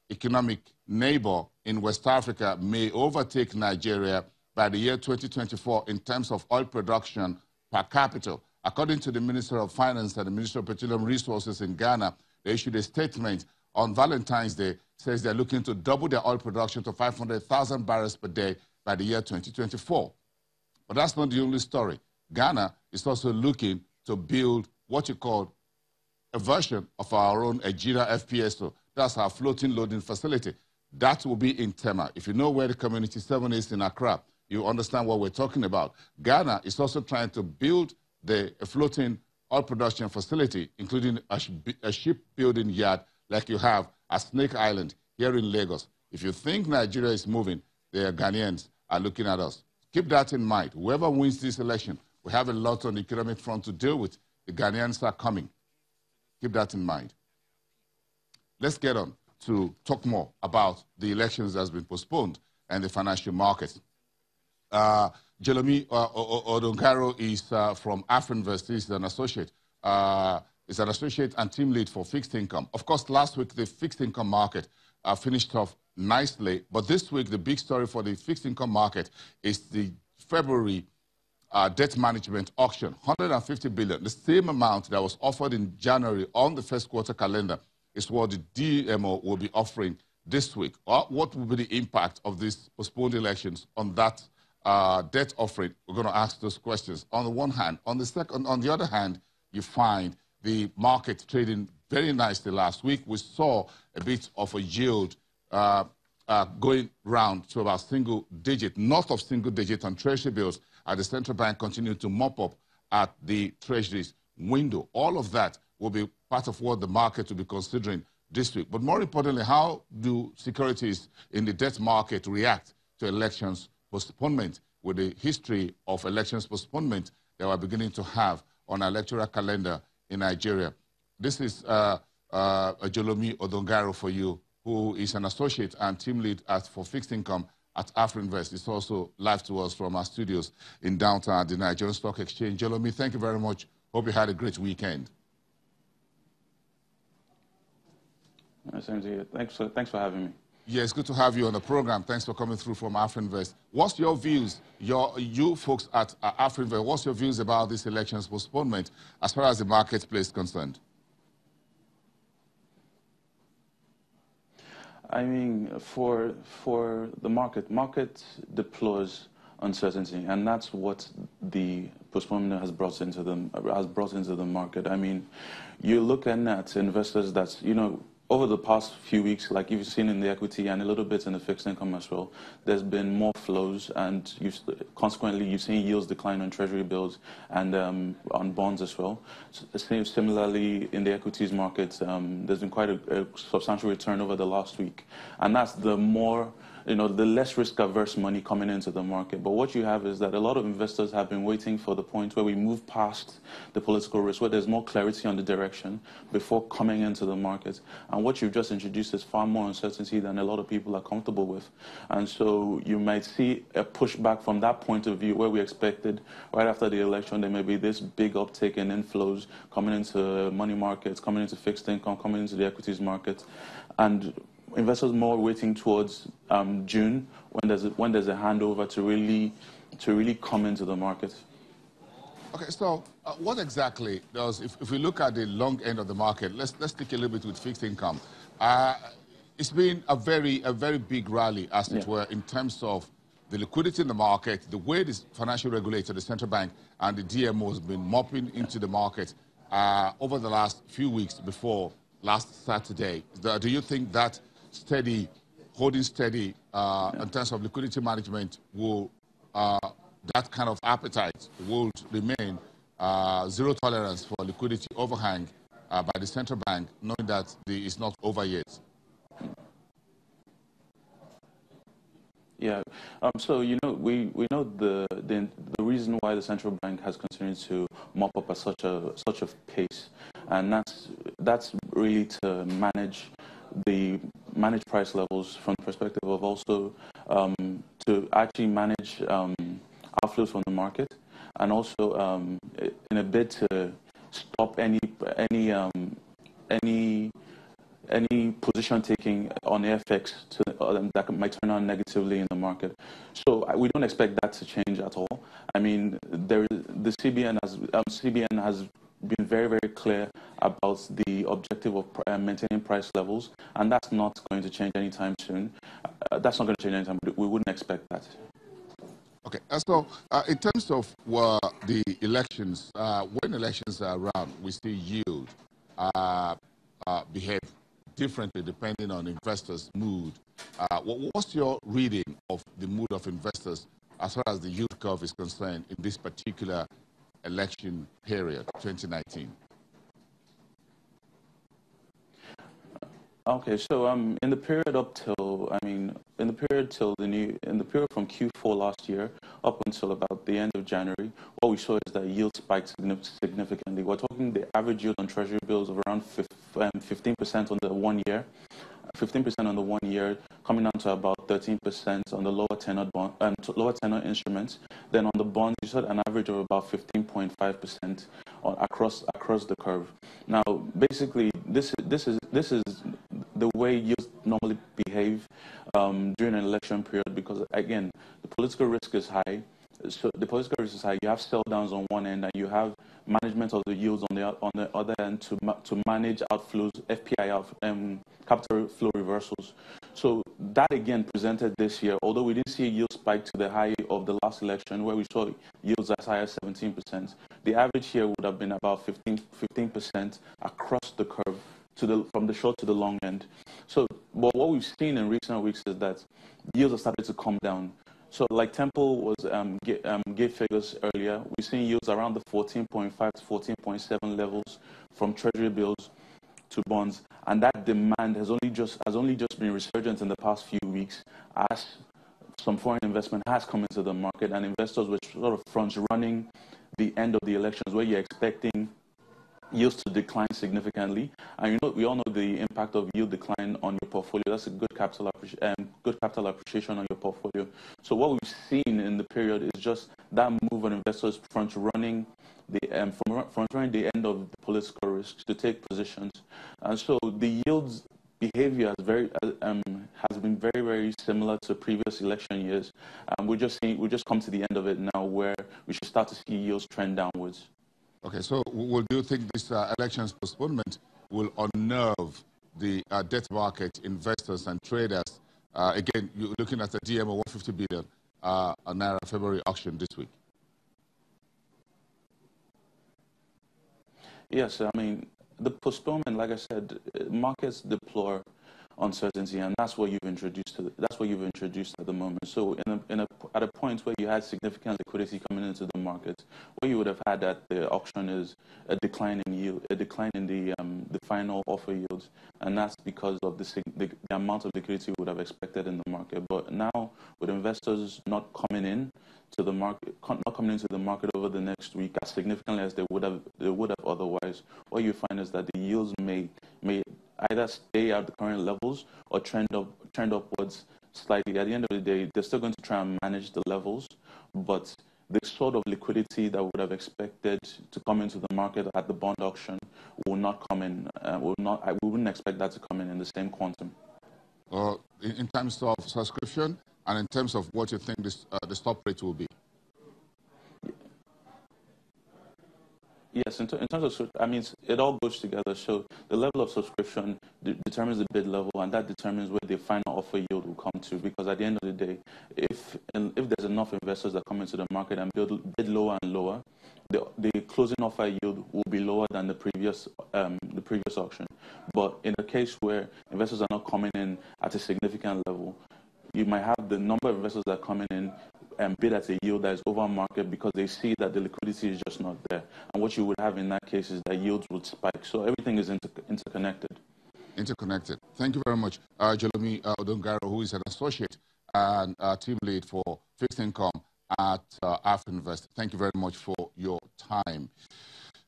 economic neighbor in West Africa may overtake Nigeria by the year 2024 in terms of oil production per capita. According to the Minister of Finance and the Minister of Petroleum Resources in Ghana, they issued a statement on Valentine's Day, says they're looking to double their oil production to 500,000 barrels per day by the year 2024. But that's not the only story. Ghana is also looking to build what you call a version of our own Ejira FPSO. That's our floating loading facility. That will be in Tema. If you know where the Community 7 is in Accra, you understand what we're talking about. Ghana is also trying to build a floating oil production facility, including a shipbuilding yard like you have at Snake Island here in Lagos. If you think Nigeria is moving, the Ghanaians are looking at us. Keep that in mind. Whoever wins this election, we have a lot on the economic front to deal with. The Ghanaians are coming. Keep that in mind. Let's get on to talk more about the elections that has been postponed and the financial markets. Jelomi Odonkaro is from Afrinvest. He's an associate. Is an associate and team lead for fixed income. Of course, last week the fixed income market finished off nicely, but this week the big story for the fixed income market is the February debt management auction, 150 billion, the same amount that was offered in January on the first quarter calendar is what the DMO will be offering this week. What will be the impact of these postponed elections on that debt offering? We're going to ask those questions on the one hand. On the other hand, you find the market trading very nicely last week. We saw a bit of a yield going round to about single digit, north of single digit on treasury bills, as the central bank continued to mop up at the treasuries window. All of that will be part of what the market will be considering this week. But more importantly, how do securities in the debt market react to elections postponement with the history of elections postponement that we're beginning to have on our electoral calendar in Nigeria? This is Jolomi Odongaro for you, who is an associate and team lead for fixed income at Afrinvest. It's also live to us from our studios in downtown at the Nigerian Stock Exchange. Jolomi, thank you very much. Hope you had a great weekend. Same to you. Thanks for having me. Yeah, it's good to have you on the program. Thanks for coming through from Afrinvest. What's your views, you folks at Afrinvest, what's your views about this elections postponement as far as the marketplace is concerned? I mean, for the market deplores uncertainty, and that's what the postponement has brought into the market. I mean, you're looking at investors that's, over the past few weeks, like you've seen in the equity and a little bit in the fixed income as well, there's been more flows, and consequently you've seen yields decline on treasury bills and on bonds as well. Similarly, in the equities markets, there's been quite a substantial return over the last week, and that's the more the less risk-averse money coming into the market. But what you have is that a lot of investors have been waiting for the point where we move past the political risk, where there's more clarity on the direction before coming into the market. And what you've just introduced is far more uncertainty than a lot of people are comfortable with. And so you might see a pushback from that point of view, where we expected right after the election there may be this big uptick in inflows coming into money markets, coming into fixed income, coming into the equities market. And investors more waiting towards June, when there's a handover to really come into the market. Okay, so what exactly does, if we look at the long end of the market, let's stick a little bit with fixed income. It's been a very big rally, as it were, in terms of the liquidity in the market, the way the financial regulator, the central bank, and the DMO has been mopping into the market over the last few weeks before last Saturday. Do you think that holding steady in terms of liquidity management will, that kind of appetite will remain zero tolerance for liquidity overhang by the central bank, knowing that it's not over yet? Yeah. So we know the reason why the central bank has continued to mop up at such a pace, and that's really to manage price levels from the perspective of also to actually manage outflows from the market, and also in a bid to stop any any position taking on FX that might turn out negatively in the market. So we don't expect that to change at all. I mean, the CBN has been very, very clear about the objective of maintaining price levels, and that's not going to change anytime soon. That's not going to change anytime. We wouldn't expect that. Okay, so in terms of the elections, when elections are around, we see yield behave differently depending on investors' mood. What's your reading of the mood of investors as far as the yield curve is concerned in this particular election period, 2019? Okay, so in the period up till, in the period from Q4 last year up until about the end of January, what we saw is that yield spiked significantly. We're talking the average yield on Treasury bills of around 15% on the 1 year, 15% on the 1 year, coming down to about 13% on the lower tenor instruments. Then on the bonds, you saw an average of about 15.5% across the curve. Now, basically, this is the way yields normally behave during an election period, because again, the political risk is high. So the political risk is high. You have sell downs on one end, and you have management of the yields on the other end to manage outflows, FPI capital flow reversals. So that again presented this year. Although we didn't see a yield spike to the high of the last election, where we saw yields as high as 17%, the average here would have been about 15% across the curve, from the short to the long end. So what we've seen in recent weeks is that yields have started to come down. So like Temple gave figures earlier, we've seen yields around the 14.5 to 14.7 levels from Treasury bills to bonds, and that demand has only just been resurgent in the past few weeks as some foreign investment has come into the market, and investors were sort of front running the end of the elections, where you're expecting yields to decline significantly. And we all know the impact of yield decline on your portfolio. That's a good capital appreciation on your portfolio. So what we've seen in the period is just that move on investors front running the end of the political risks to take positions. And so the yields behavior has been very, very similar to previous election years. We just come to the end of it now, where we should start to see yields trend downwards. Okay, so do you think this elections postponement will unnerve the debt market, investors and traders? Again, you're looking at a DM of 150 billion Naira February auction this week. Yes, I mean, the postponement, like I said, markets deplore uncertainty, and that's what you've introduced at the moment. So at a point where you had significant liquidity coming into the market, what you would have had at the auction is a decline in yield, a decline in the final offer yields, and that's because of the amount of liquidity we would have expected in the market. But now, with investors not coming into the market over the next week as significantly as they would have otherwise, what you find is that the yields may either stay at the current levels or trend upwards slightly. At the end of the day, they're still going to try and manage the levels, but the sort of liquidity that we would have expected to come into the market at the bond auction will not come in. We wouldn't expect that to come in the same quantum. In terms of subscription and in terms of what you think the stop rate will be? Yes, in terms of, I mean, it all goes together. So the level of subscription determines the bid level, and that determines where the final offer yield will come to. Because at the end of the day, if there's enough investors that come into the market and bid lower and lower, the closing offer yield will be lower than the previous auction. But in a case where investors are not coming in at a significant level, you might have the number of investors that are coming in and bid at a yield that is over market because they see that the liquidity is just not there. And what you would have in that case is that yields would spike. So everything is interconnected. Interconnected. Thank you very much. Jolomi Odongaro, who is an associate and team lead for fixed income at Afrinvest. Thank you very much for your time.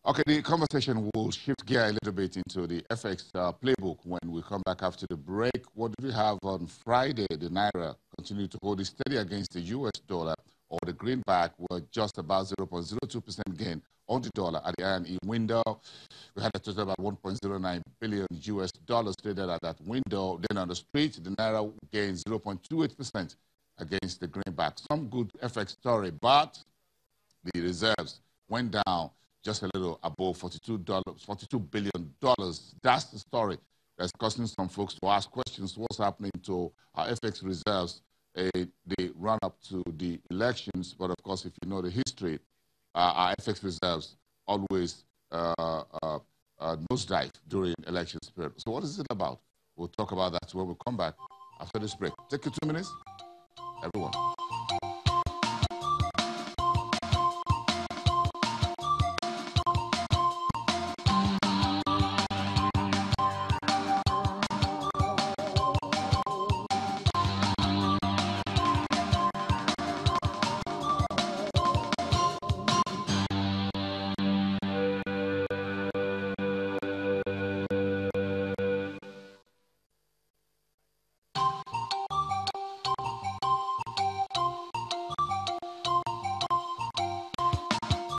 Okay, the conversation will shift gear a little bit into the FX playbook when we come back after the break. What did we have on Friday? The Naira continued to hold it steady against the US dollar, or the greenback were just about 0.02% gain on the dollar at the INE window. We had a total about 1.09 billion US dollars traded at that window. Then on the street, the naira gained 0.28% against the greenback. Some good FX story, but the reserves went down just a little above $42 billion. That's the story that's causing some folks to ask questions. What's happening to our FX reserves? They run up to the elections, but of course, if you know the history, our FX reserves always nosedive during elections period. So what is it about? We'll talk about that when we come back after this break. Take you 2 minutes, everyone.